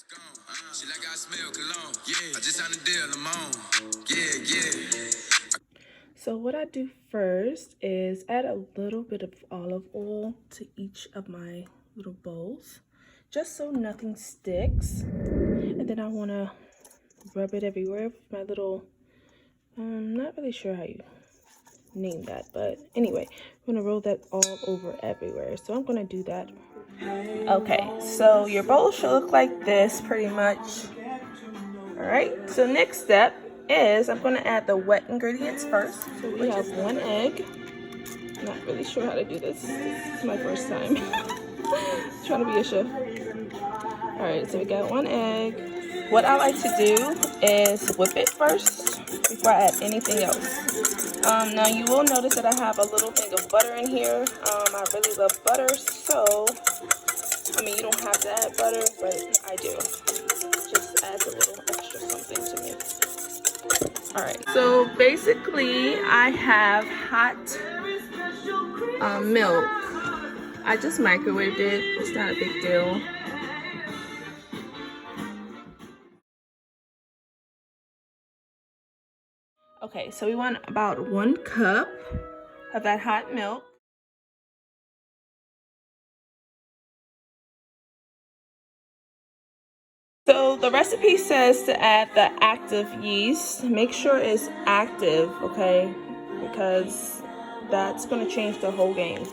She like I smell cologne. Yeah, I just signed a deal, I'm on. Yeah. So what I do first is add a little bit of olive oil to each of my little bowls, just so nothing sticks. And then I want to rub it everywhere with my little, I'm not really sure how you name that, but anyway, I'm gonna roll that all over everywhere. So I'm gonna do that. Okay, so your bowl should look like this pretty much. All right, so next step is I'm gonna add the wet ingredients first. So we have 1 egg. Not really sure how to do this. This is my first time trying to be a chef. All right, so we got 1 egg. What I like to do is whip it first before I add anything else. Now you will notice that I have a little thing of butter in here. I really love butter, so I mean you don't have to add butter, but I do. Just adds a little extra something to me. All right, so basically I have hot milk. I just microwaved it. It's not a big deal. Okay, so we want about 1 cup of that hot milk. So the recipe says to add the active yeast. Make sure it's active, okay? Because that's going to change the whole game.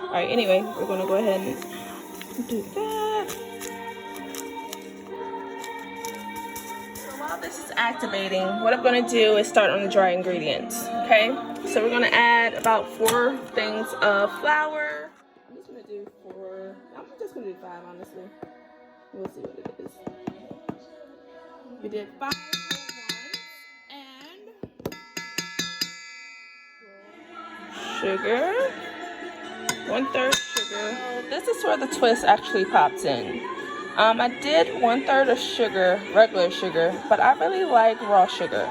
All right, anyway, we're going to go ahead and do that. So while this is activating, what I'm going to do is start on the dry ingredients, okay? So we're going to add about 4 things of flour. I'm just going to do 4. I'm just going to do 5, honestly. We'll see what it is. We did 5 and sugar, 1/3 sugar. This is where the twist actually pops in. I did 1/3 of sugar, regular sugar, but I really like raw sugar.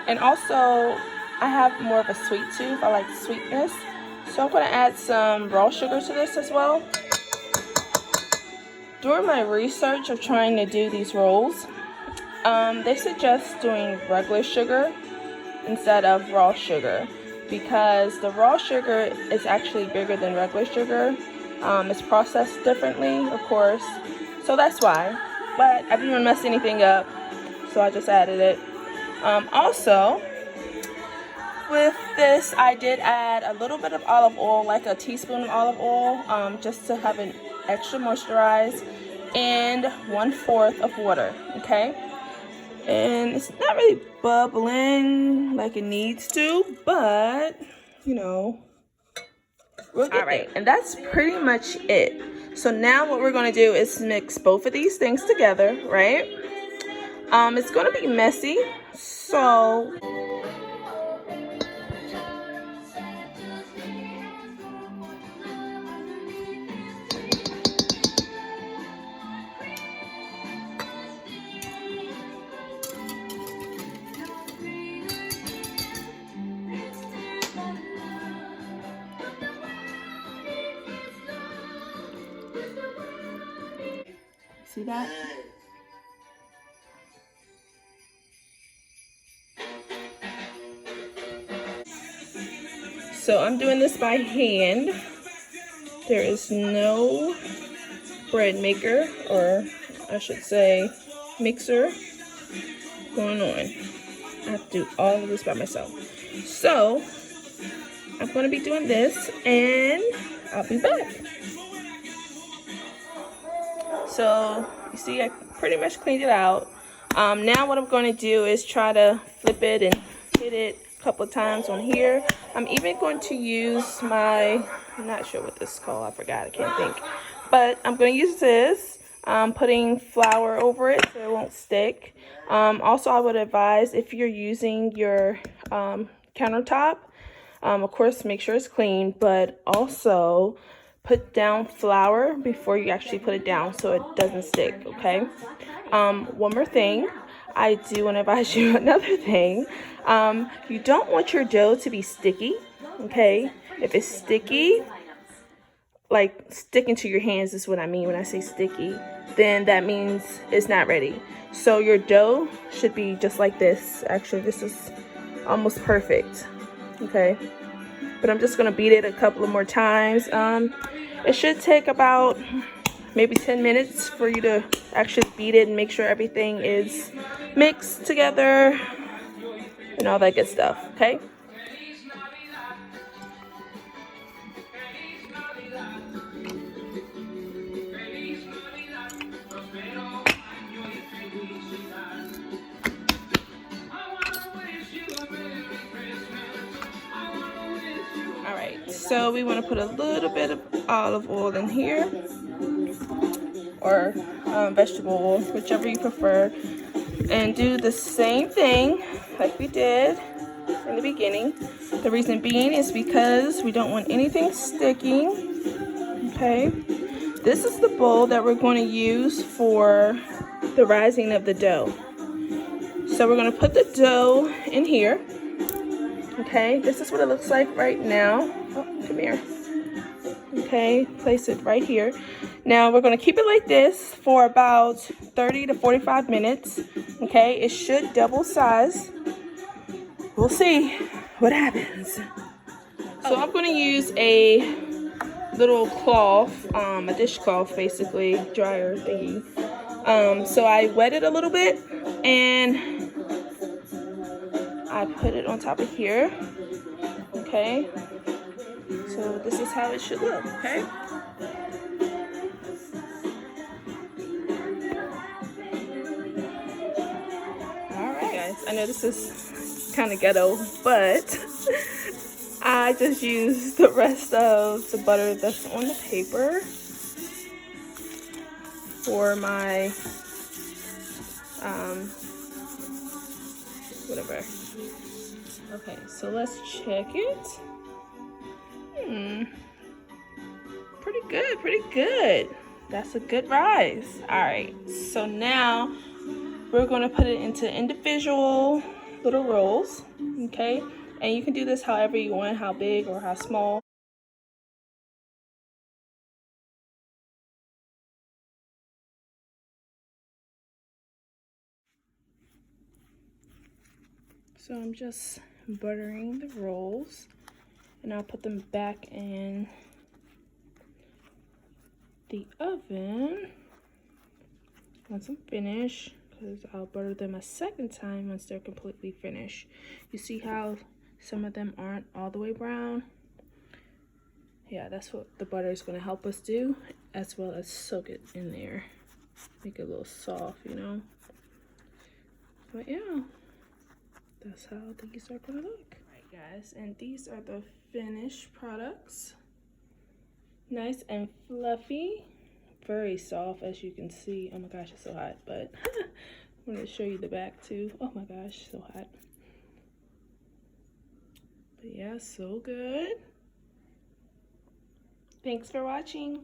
And also, I have more of a sweet tooth. I like sweetness. So I'm going to add some raw sugar to this as well. During my research of trying to do these rolls, they suggest doing regular sugar instead of raw sugar because the raw sugar is actually bigger than regular sugar. It's processed differently, of course, so that's why. But I didn't want to mess anything up, so I just added it. Also, with this, I did add a little bit of olive oil, like a teaspoon of olive oil, just to have it extra moisturized, and 1/4 of water, okay? And it's not really bubbling like it needs to, but, you know, we'll get there. And that's pretty much it. So now what we're going to do is mix both of these things together, right? It's going to be messy, so... See that? So I'm doing this by hand. There is no bread maker, or I should say mixer, going on. I have to do all of this by myself. So I'm going to be doing this and I'll be back. So you see I pretty much cleaned it out. Now what I'm going to do is try to flip it and hit it a couple of times on here. I'm even going to use my, I'm not sure what this is called, I forgot, I can't think. But I'm going to use this, putting flour over it so it won't stick. Also, I would advise if you're using your countertop, of course, make sure it's clean, but also put down flour before you actually put it down so it doesn't stick, okay? One more thing, I do want to advise you another thing. You don't want your dough to be sticky, okay? If it's sticky, like sticking to your hands is what I mean when I say sticky, then that means it's not ready. So your dough should be just like this. Actually, this is almost perfect. Okay, but I'm just gonna beat it a couple of more times. It should take about maybe 10 minutes for you to actually beat it and make sure everything is mixed together and all that good stuff. Okay. Alright, so we want to put a little bit of olive oil in here, or vegetable oil, whichever you prefer, and do the same thing like we did in the beginning. The reason being is because we don't want anything sticking. Okay, this is the bowl that we're going to use for the rising of the dough. So we're going to put the dough in here. Okay, this is what it looks like right now. Oh, come here. Okay, place it right here. Now we're going to keep it like this for about 30 to 45 minutes. Okay, it should double size. We'll see what happens. So I'm going to use a little cloth, a dishcloth basically, dryer thingy. So I wet it a little bit and I put it on top of here. Okay, so this is how it should look. Okay. Alright guys, I know this is kind of ghetto, but I just used the rest of the butter that's on the paper for my whatever. Okay, so let's check it. Pretty good, pretty good. That's a good rise. All right, so now we're going to put it into individual little rolls. Okay, and you can do this however you want, how big or how small. So I'm just buttering the rolls, and I'll put them back in the oven once I'm finished, because I'll butter them a second time once they're completely finished. You see how some of them aren't all the way brown? Yeah, that's what the butter is going to help us do, as well as soak it in there, make it a little soft, you know. But yeah, that's how these are going to look. Alright guys, and these are the finished products. Nice and fluffy, very soft, as you can see. Oh my gosh, it's so hot, but I'm going to show you the back too. Oh my gosh, so hot. But yeah, so good. Thanks for watching.